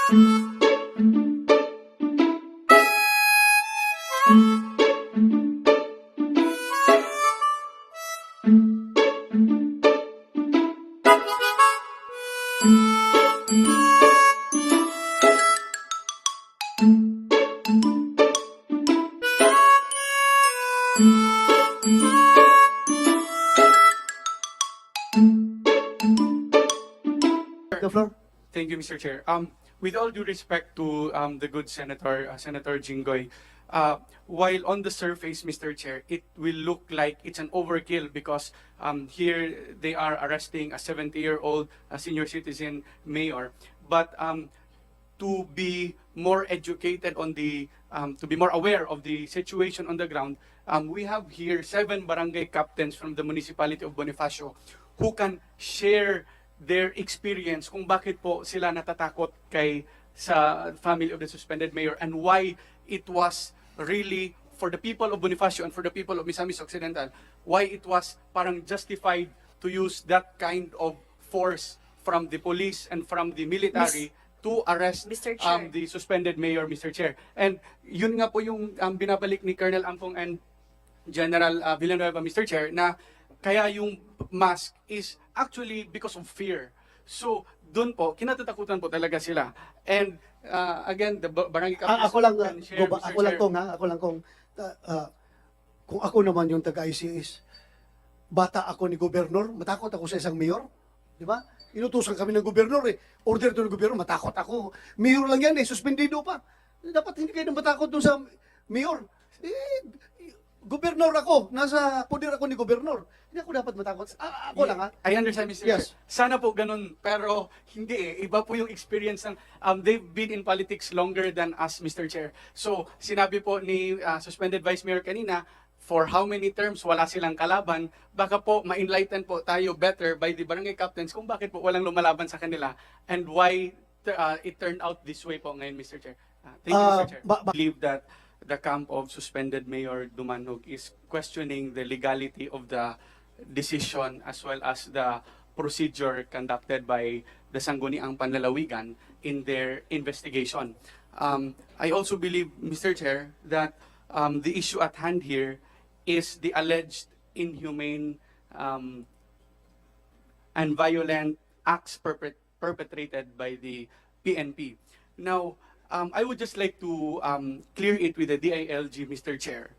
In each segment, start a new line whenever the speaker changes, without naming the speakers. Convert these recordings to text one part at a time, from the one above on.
The floor.
Thank you, Mr. Chair. With all due respect to the good Senator, Senator Jinggoy, while on the surface, Mr. Chair, it will look like it's an overkill because here they are arresting a 70-year-old senior citizen mayor. But to be more educated on the, to be more aware of the situation on the ground, we have here 7 barangay captains from the municipality of Bonifacio who can share their experience kung bakit po sila natatakot kay sa family of the suspended mayor and why it was really for the people of Bonifacio and for the people of Misamis Occidental, why it was parang justified to use that kind of force from the police and from the military to arrest the suspended mayor, Mr. Chair. And yun nga po yung binabalik ni Colonel Ampong and General Villanueva, Mr. Chair, na kaya yung mask is actually because of fear. So, doon po, kinatatakutan po talaga sila. And again, the barangay captains
Ako lang,
can share, Mr.
ako lang
Chair.
kung, ako lang kung ako naman yung taga-ICS, bata ako ni gobernador, matakot ako sa isang mayor. Di ba? Inutusan kami ng gobernador eh. Order to ng gobernador, matakot ako. Mayor lang yan eh, suspendido pa. Dapat hindi kayo na matakot dun sa mayor. Gobernador ako, nasa poder ako ni gobernador. Hindi ako dapat matakot. Ako lang ha.
I understand, Mr.
Yes.
Chair. Sana po ganun, pero hindi eh. Iba po yung experience ng, they've been in politics longer than us, Mr. Chair. So, sinabi po ni suspended Vice Mayor kanina, for how many terms wala silang kalaban, baka po ma-enlighten po tayo better by the barangay captains kung bakit po walang lumalaban sa kanila and why it turned out this way po ngayon, Mr. Chair. Thank you, Mr. Chair. I believe that the camp of suspended Mayor Dumanjug is questioning the legality of the decision as well as the procedure conducted by the Sangguniang Panlalawigan in their investigation. I also believe, Mr. Chair, that the issue at hand here is the alleged inhumane and violent acts perpetrated by the PNP. Now, I would just like to clear it with the DILG, Mr. Chair.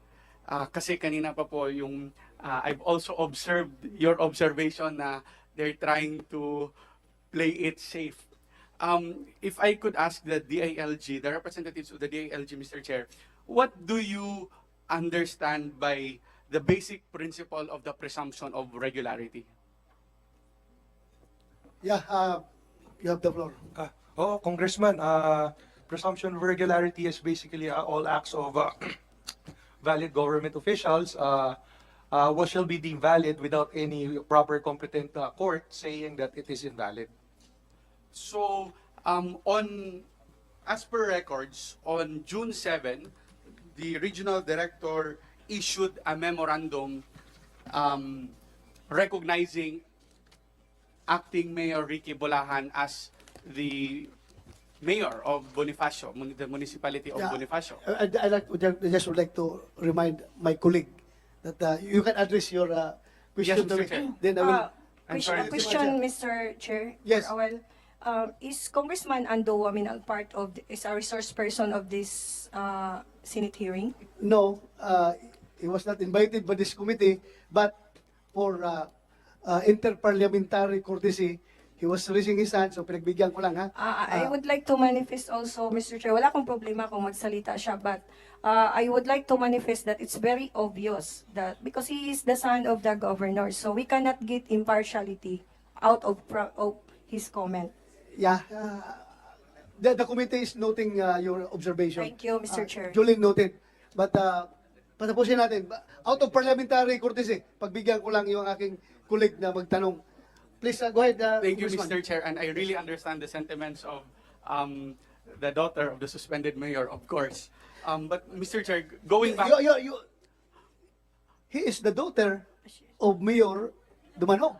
Kasi kanina pa po yung, I've also observed your observation na they're trying to play it safe. If I could ask the DILG, the representatives of the DILG, Mr. Chair, what do you understand by the basic principle of the presumption of regularity?
Yeah, you have the floor.
Congressman, presumption of regularity is basically all acts of valid government officials what shall be deemed valid without any proper competent court saying that it is invalid.
So, as per records, on June 7, the regional director issued a memorandum recognizing acting Mayor Ricky Bolahan as the mayor of Bonifacio, the municipality of Bonifacio.
I just would like to remind my colleague that you can address your question
Yes,
to
Mr.
me.
Chair.
Then I will.
I'm
A
sorry.
question, Mr. Chair.
Yes.
Is Congressman Ando Oaminal part of, is a resource person of this Senate hearing?
No, he was not invited by this committee, but for interparliamentary courtesy, he was raising his hand, so pinagbigyan ko lang ha.
I would like to manifest also, Mr. Chair, wala akong problema kung magsalita siya, but I would like to manifest that it's very obvious that because he is the son of the governor, so we cannot get impartiality out of his comment.
Yeah, the committee is noting your observation.
Thank you, Mr. Chair.
Duly noted. But patapusin natin. Out of parliamentary courtesy, pagbigyan ko lang yung aking colleague na magtanong. Please, go ahead.
Thank you,
Congressman.
Mr. Chair, and I really understand the sentiments of the daughter of the suspended mayor, of course. But Mr. Chair, going back,
He is the daughter of Mayor Dumanjug.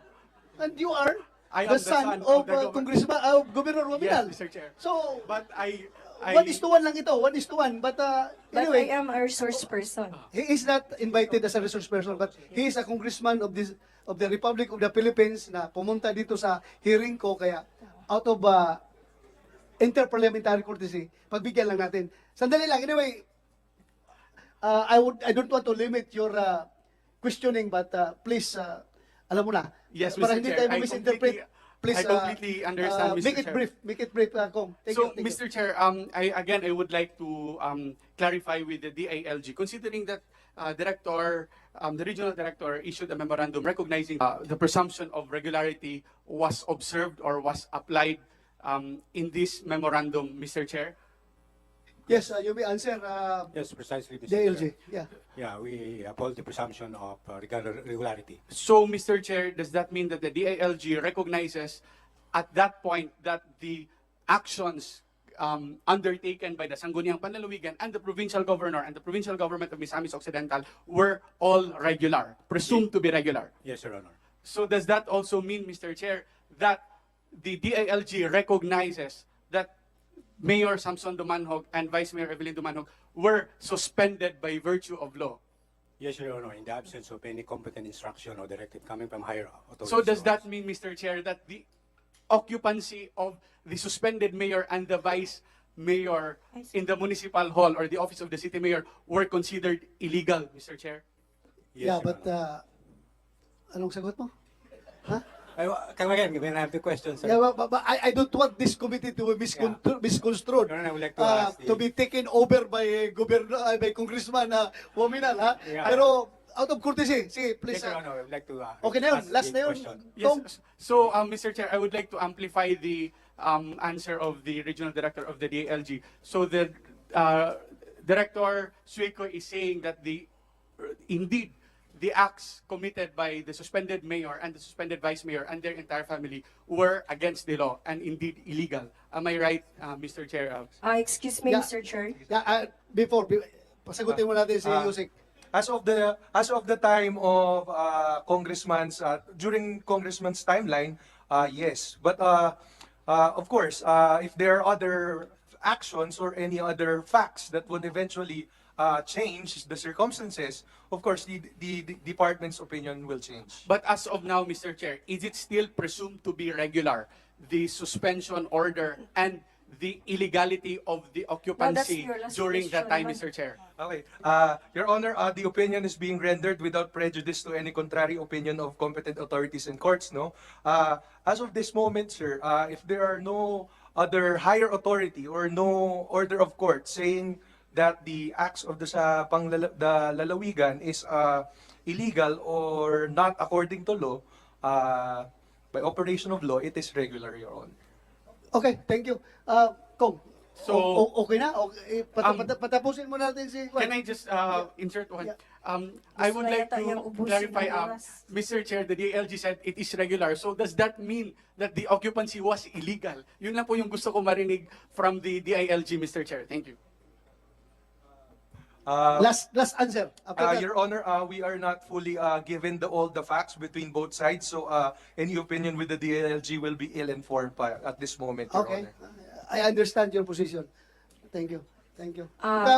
And you are
I am
the son of Congressman, Governor Oaminal.
Yes, Mr. Chair.
So,
But I
1:1 lang ito, 1:1. But
But
anyway,
I am a resource person.
he is not invited as a resource person, but he is a congressman of the Republic of the Philippines na pumunta dito sa hearing ko, kaya out of interparliamentary courtesy, pagbigyan lang natin. Sandali lang. Anyway, I don't want to limit your questioning, but please, alam mo na.
Yes,
Para
Mr.
hindi
Chair,
tayo
I
misinterpret. Please,
I completely understand, Mr.
Make it
Chair.
brief. Make it brief, Kong. Thank
So,
you.
Mr. Chair, I would like to clarify with the DILG, considering that the regional director issued a memorandum recognizing the presumption of regularity was observed or was applied in this memorandum, Mr. Chair.
Yes, you may answer,
Yes, precisely, Mr.
DLG.
Chair.
Yeah.
Yeah, we uphold the presumption of regularity.
So, Mr. Chair, does that mean that the DILG recognizes at that point that the actions undertaken by the Sangguniang Panlalawigan and the provincial governor and the provincial government of Misamis Occidental were all regular, presumed to be regular?
Yes, Your Honor.
So does that also mean, Mr. Chair, that the DILG recognizes that Mayor Samson Dumanhog and Vice Mayor Evelyn Dumanhog were suspended by virtue of law?
Yes, Your Honor, in the absence of any competent instruction or directive coming from higher authorities.
So does that mean, Mr. Chair, that the occupancy of the suspended mayor and the vice mayor in the municipal hall or the office of the city mayor were considered illegal, Mr. Chair?
Yes,
Yeah,
Your
but
Honor.
anong sagot mo? Huh?
Come again, when I have the question, sir.
Yeah, but I don't want this committee to be misconstrued.
Your Honor, I would like to ask
To be taken over by Governor, by Congressman Wominal, ha?
Yeah.
Pero out of courtesy, sige, please.
Yes, Your Honor, I would like to
Okay na yun,
ask
last
the
na yun.
question.
Kong?
Yes. So, Mr. Chair, I would like to amplify the answer of the regional director of the DILG. So the Director Suico is saying that indeed the acts committed by the suspended mayor and the suspended vice mayor and their entire family were against the law and indeed illegal. Am I right, Mr. Chair?
Excuse me,
Yeah.
Mr. Chair.
Yeah, pasagutin mo natin si Yusek.
As of the time of during Congressman's timeline, yes. But of course, if there are other actions or any other facts that would eventually change the circumstances, of course, the department's opinion will change.
But as of now, Mr. Chair, is it still presumed to be regular, the suspension order and the illegality of the occupancy
your last
during that time,
question,
Mr. Chair?
Okay. Your Honor, the opinion is being rendered without prejudice to any contrary opinion of competent authorities and courts, no? As of this moment, sir, if there are no other higher authority or no order of court saying that the acts of the lalawigan is illegal or not according to law, by operation of law, it is regular, Your Honor.
Okay, thank you. Kong,
So,
okay na? Okay, patapusin mo natin si...
Can I just insert one?
Yeah.
I
Gusto
would
na
like
yata
to
yung ubusin
clarify,
ng oras.
Mr. Chair, the DLG said it is regular. So does that mean that the occupancy was illegal? Yun lang po yung gusto ko marinig from the DILG, Mr. Chair. Thank you.
Last answer. After that.
Your Honor, we are not fully given all the facts between both sides, so any opinion with the DLG will be ill-informed at this moment, Your
Okay.
Honor.
I understand your position. Thank you. Thank you.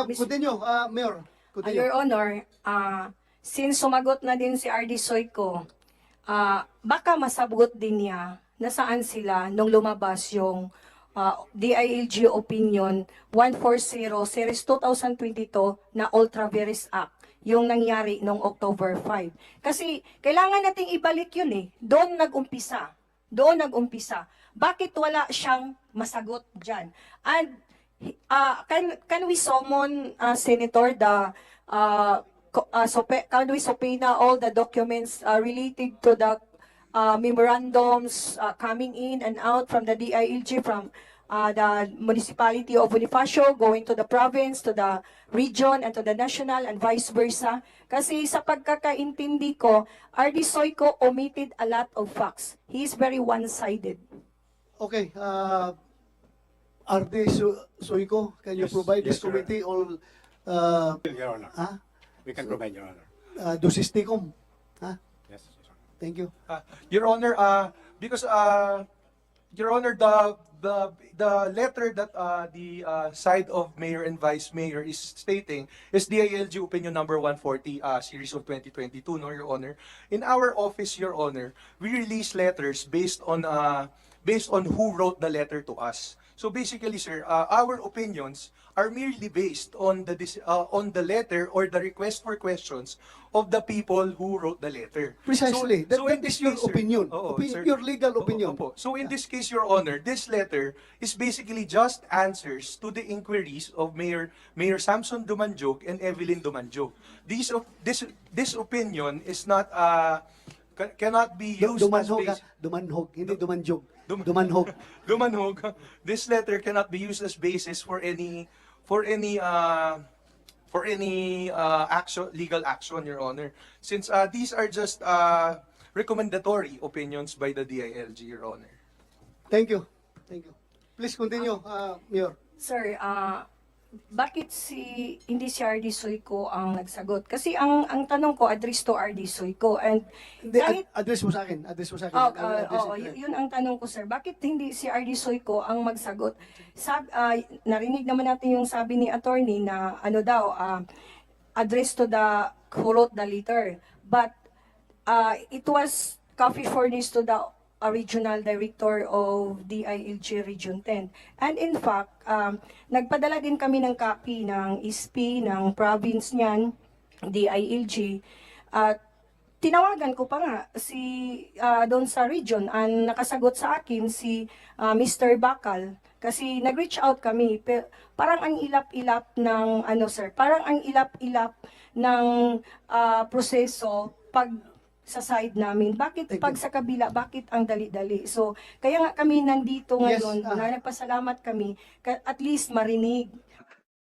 Miss-
Continue, Mayor. Continue.
Your Honor, since sumagot na din si RD Soyco, baka masagot din niya na saan sila nung lumabas yung DILG Opinion 140 Series 2022 na Ultra Vires Act, yung nangyari nung October 5. Kasi kailangan nating ibalik yun eh. Doon nag-umpisa. Bakit wala siyang masagot dyan? And can we summon, Senator, can we subpoena all the documents related to the memorandums coming in and out from the DILG, from the municipality of Bonifacio, going to the province, to the region, and to the national, and vice versa? Kasi sa pagkakaintindi ko, RD Soyco omitted a lot of facts. He is very one-sided.
Okay. RD Suico, can you
Yes,
provide this
yes, sir.
committee all
Your Honor, we can provide, Your Honor.
dosisticum?
Yes, Your Honor.
Thank you.
Your Honor, Because, Your Honor, the letter that the side of mayor and vice mayor is stating is DILG opinion number 140, series of 2022, no, Your Honor. In our office, Your Honor, we release letters based on who wrote the letter to us. So basically, sir, our opinions are merely based on the letter or the request for questions of the people who wrote the letter.
Precisely. That
in
is
this
your
case, sir-
opinion.
Oo, sir.
Your legal opinion.
Opo. So in this case, Your Honor, this letter is basically just answers to the inquiries of Mayor Samson Dumanjug and Evelyn Dumanjug. This opinion is not cannot be used as
Dumanhog,
base.
dumanhog, hindi dumanjog.
Dum-
Dumanhog.
Dumanhog. This letter cannot be used as basis for any legal action, Your Honor. Since these are just recommendatory opinions by the DILG, Your Honor.
Thank you. Thank you. Please continue, Mayor.
Sir, bakit hindi si RD Soyco ang nagsagot? Kasi ang tanong ko address to RD Soyco, and
Hindi,
kahit
address mo sa akin. Address mo sa akin. Address it.
yun ang tanong ko, sir. Bakit hindi si RD Soyco ang magsagot? Narinig naman natin yung sabi ni attorney na ano daw, address to the who wrote the letter. But it was copy furnished to the regional director of DILG Region 10. And in fact, nagpadala din kami ng copy ng ISP ng province niyan, DILG. Tinawagan ko pa nga doon sa region, ang nakasagot sa akin si Mr. Bakal, kasi nag-reach out kami. Parang ang ilap-ilap ng parang ang ilap-ilap ng proseso pag sa side namin. Bakit
Thank
pag
you.
sa kabila, bakit ang dali-dali? So, kaya nga kami nandito
Yes,
ngayon, nagpasalamat kami, at least marinig.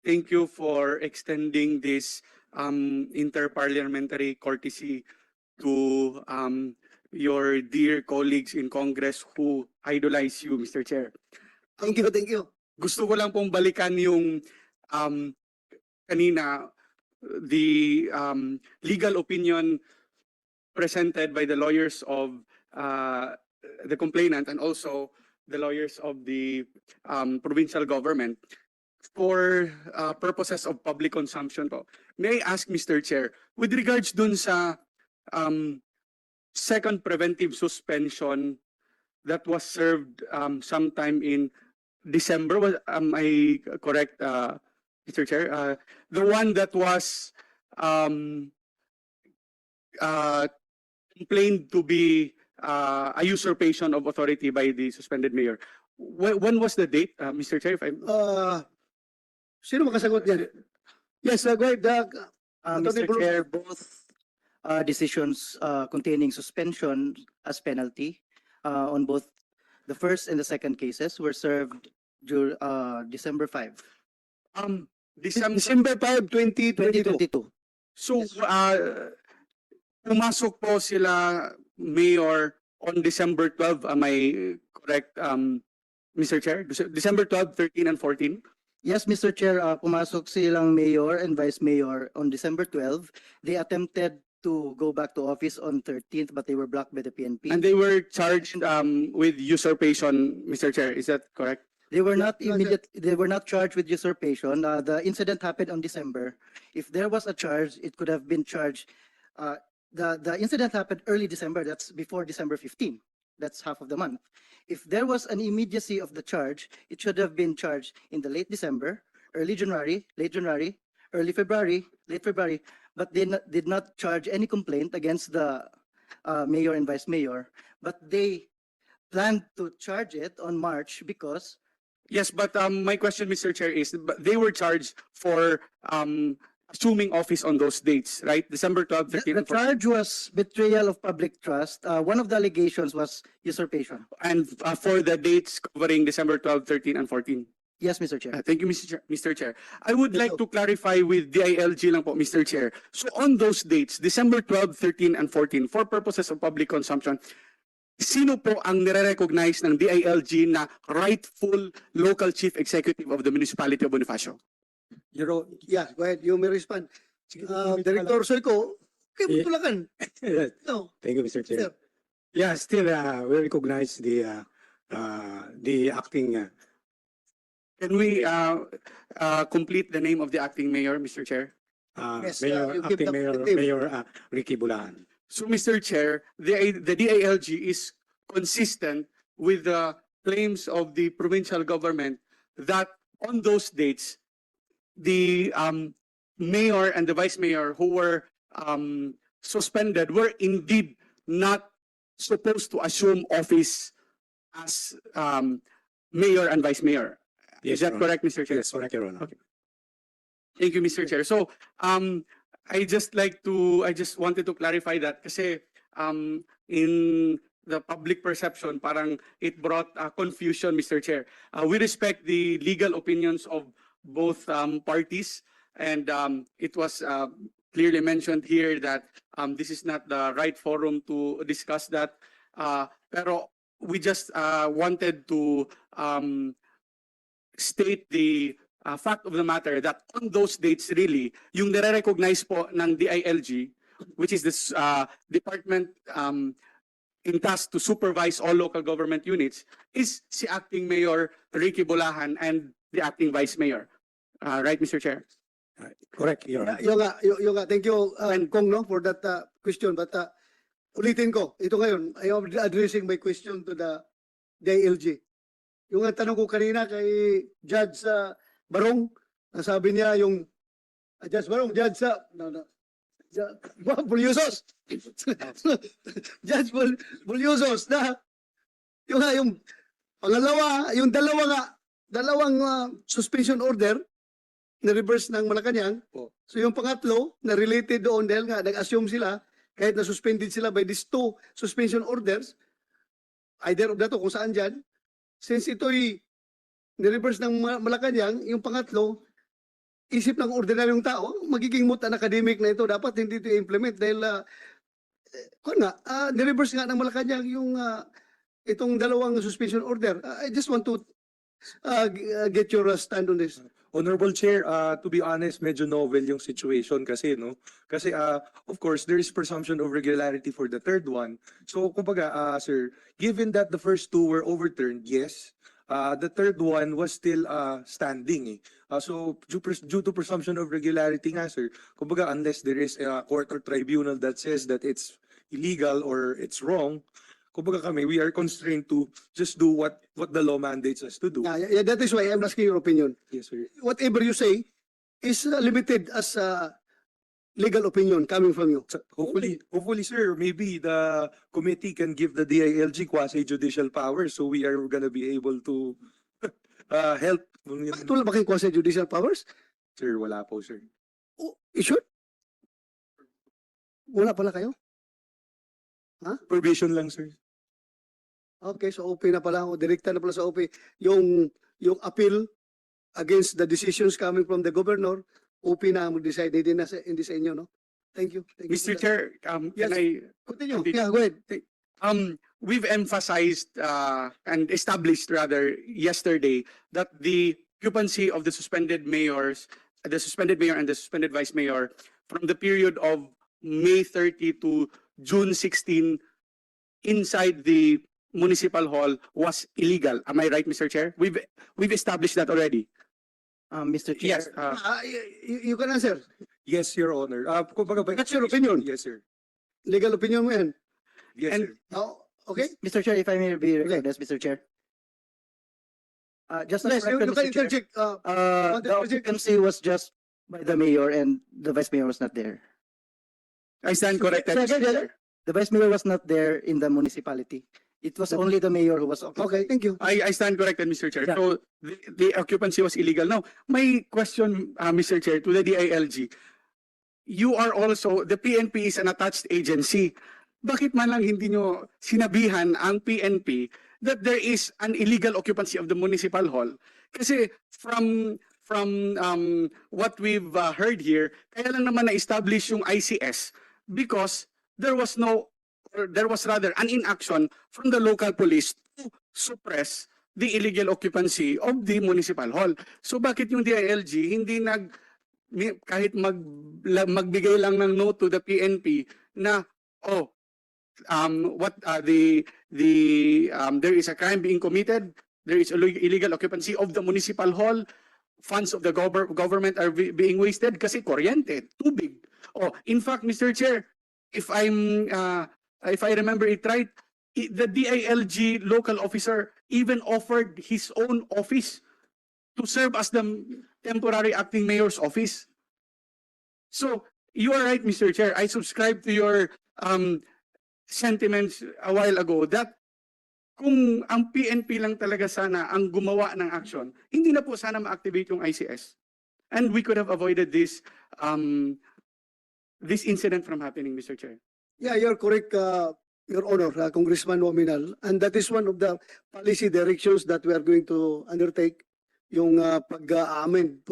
Thank you for extending this interparliamentary courtesy to your dear colleagues in Congress who idolize you, Mr. Chair.
Thank you, thank you.
Gusto ko lang pong balikan yung kanina, the legal opinion presented by the lawyers of the complainant and also the lawyers of the provincial government for purposes of public consumption po. May I ask, Mr. Chair, with regards dun sa second preventive suspension that was served sometime in December, am I correct, Mr. Chair? The one that was complained to be a usurpation of authority by the suspended mayor. When was the date, Mr. Chair? If I'm...
Sino makasagot yan? Yes, go ahead.
Mr. Chair, both decisions containing suspension as penalty on both the first and the second cases were served during December 5,
December 5, 2022.
2022.
So, pumasok po sila, Mayor, on December 12. Am I correct, Mr. Chair? December 12, 13, and 14?
Yes, Mr. Chair, pumasok silang mayor and vice mayor on December 12. They attempted to go back to office on 13th, but they were blocked by the PNP.
And they were charged with usurpation, Mr. Chair. Is that correct?
They were not
No,
They were not charged with usurpation. The incident happened on December. If there was a charge, it could have been charged. The incident happened early December. That's before December 15. That's half of the month. If there was an immediacy of the charge, it should have been charged in the late December, early January, late January, early February, late February, but they did not charge any complaint against the mayor and vice mayor. But they planned to charge it on March because
Yes, but my question, Mr. Chair, is they were charged for assuming office on those dates, right? December 12, 13,
the
and 14.
charge was betrayal of public trust. One of the allegations was usurpation.
And for the dates covering December 12, 13, and 14.
Yes, Mr. Chair.
Thank you, Mr. Chair. I would like to clarify with DILG lang po, Mr. Chair. So on those dates, December 12, 13, and 14, for purposes of public consumption, sino po ang nire-recognize ng DILG na rightful local chief executive of the municipality of Bonifacio?
Yeah, go ahead. You may respond. Director Soyco, kayo
Yeah.
matulakan. No.
Thank you, Mr. Chair.
Sir.
Yeah, still, we recognize the acting,
Can we complete the name of the acting mayor, Mr. Chair?
Yes,
Mayor,
you give
acting
the
Mayor,
name.
Mayor Ricky Bulahan.
So, Mr. Chair, the DILG is consistent with the claims of the provincial government that on those dates, the mayor and the vice mayor who were suspended were indeed not supposed to assume office as mayor and vice mayor. Is
Yes,
that
Your Honor.
correct, Mr. Chair?
Yes, correct, Your Honor.
Okay. Thank you, Mr. Chair. So, I just wanted to clarify that kasi in the public perception, parang it brought confusion, Mr. Chair. We respect the legal opinions of both parties, and it was clearly mentioned here that this is not the right forum to discuss that. Pero we just wanted to state the fact of the matter that on those dates really, yung nire-recognize po ng DILG, which is this department in task to supervise all local government units, is si Acting Mayor Ricky Bulahan and the Acting Vice Mayor. Right, Mr. Chair?
Correct, Your Honor.
Yung nga, thank you,
And-
Kong, no, for that question. But ulitin ko, ito ngayon, I am addressing my question to the DILG. Yung nga tanong ko kanina kay Judge Barong, nasabi niya yung Judge Barong, Judge Bulyosos. Judge Bulyosos na yung nga yung pangalawa, yung dalawang suspension order na reverse ng Malacanang. So yung pangatlo na related doon dahil nga nag-assume sila kahit na suspended sila by these two suspension orders, either of that kung saan dyan, since ito'y ni-reverse ng Malacanang, yung pangatlo, isip ng ordinaryong tao, magiging moot and academic na ito, dapat hindi ito i-implement dahil ni-reverse nga ng Malacanang yung itong dalawang suspension order. I just want to get your stand on this.
Honorable Chair, to be honest, medyo novel yung situation kasi, no? Kasi, of course, there is presumption of regularity for the third one. So, kumbaga, sir, given that the first two were overturned, yes, the third one was still standing. So, due to presumption of regularity nga, sir, kumbaga, unless there is a court or tribunal that says that it's illegal or it's wrong, kumbaga kami, we are constrained to just do what the law mandates us to do.
Yeah, that is why I'm asking your opinion.
Yes, sir.
Whatever you say is limited as legal opinion coming from you.
So, hopefully, sir, maybe the committee can give the DILG quasi-judicial power so we are gonna be able to help.
Bakit wala ba kayong quasi-judicial powers?
Sir, wala po, sir.
Oh, you sure? Wala pala kayo?
Provision lang, sir.
Okay, so OP na pala ako. Direkta na pala sa OP. Yung appeal against the decisions coming from the governor, OP na mag-decide. Hindi sa inyo, no? Thank you. Thank you
Mr.
for that.
Chair,
Yes.
can I
Continue.
Continue.
Yeah, go ahead.
we've emphasized and established rather yesterday that the occupancy of the suspended mayor and the suspended vice mayor from the period of May 30 to June 16 inside the municipal hall was illegal. Am I right, Mr. Chair? We've established that already.
Mr. Chair.
Yes.
You can answer.
Yes, Your Honor.
That's your opinion.
Yes, sir.
Legal opinion mo yan.
Yes,
And-
sir.
Oh, okay?
Mr. Chair, if I may be recognized, Mr. Chair. Just as
Yes, you
record,
can
Mr. Chair,
interject.
the occupancy was just by the mayor and the vice mayor was not there.
I stand corrected,
Sir,
Mr. Chair.
The vice mayor was not there in the municipality. It was only the mayor who was
Okay, thank you.
I stand corrected, Mr. Chair.
Yeah.
So the occupancy was illegal. Now, my question, Mr. Chair, to the DILG, you are also, the PNP is an attached agency. Bakit man lang hindi nyo sinabihan ang PNP that there is an illegal occupancy of the municipal hall? Kasi from what we've heard here, kaya lang naman na-establish yung ICS because there was rather an inaction from the local police to suppress the illegal occupancy of the municipal hall. So bakit yung DILG hindi kahit magbigay lang ng note to the PNP na,
there is a crime being committed, there is illegal occupancy of the municipal hall, funds of the government are being wasted kasi kuryente, tubig. Oh, in fact, Mr. Chair, if I remember it right, the DILG local officer even offered his own office to serve as the temporary acting mayor's office. So, you are right, Mr. Chair. I subscribe to your sentiments a while ago that kung ang PNP lang talaga sana ang gumawa ng action, hindi na po sana ma-activate yung ICS. And we could have avoided this incident from happening, Mr. Chair.
Yeah, you're correct, Your Honor, Congressman Oaminal. And that is one of the policy directions that we are going to undertake, yung pag-amend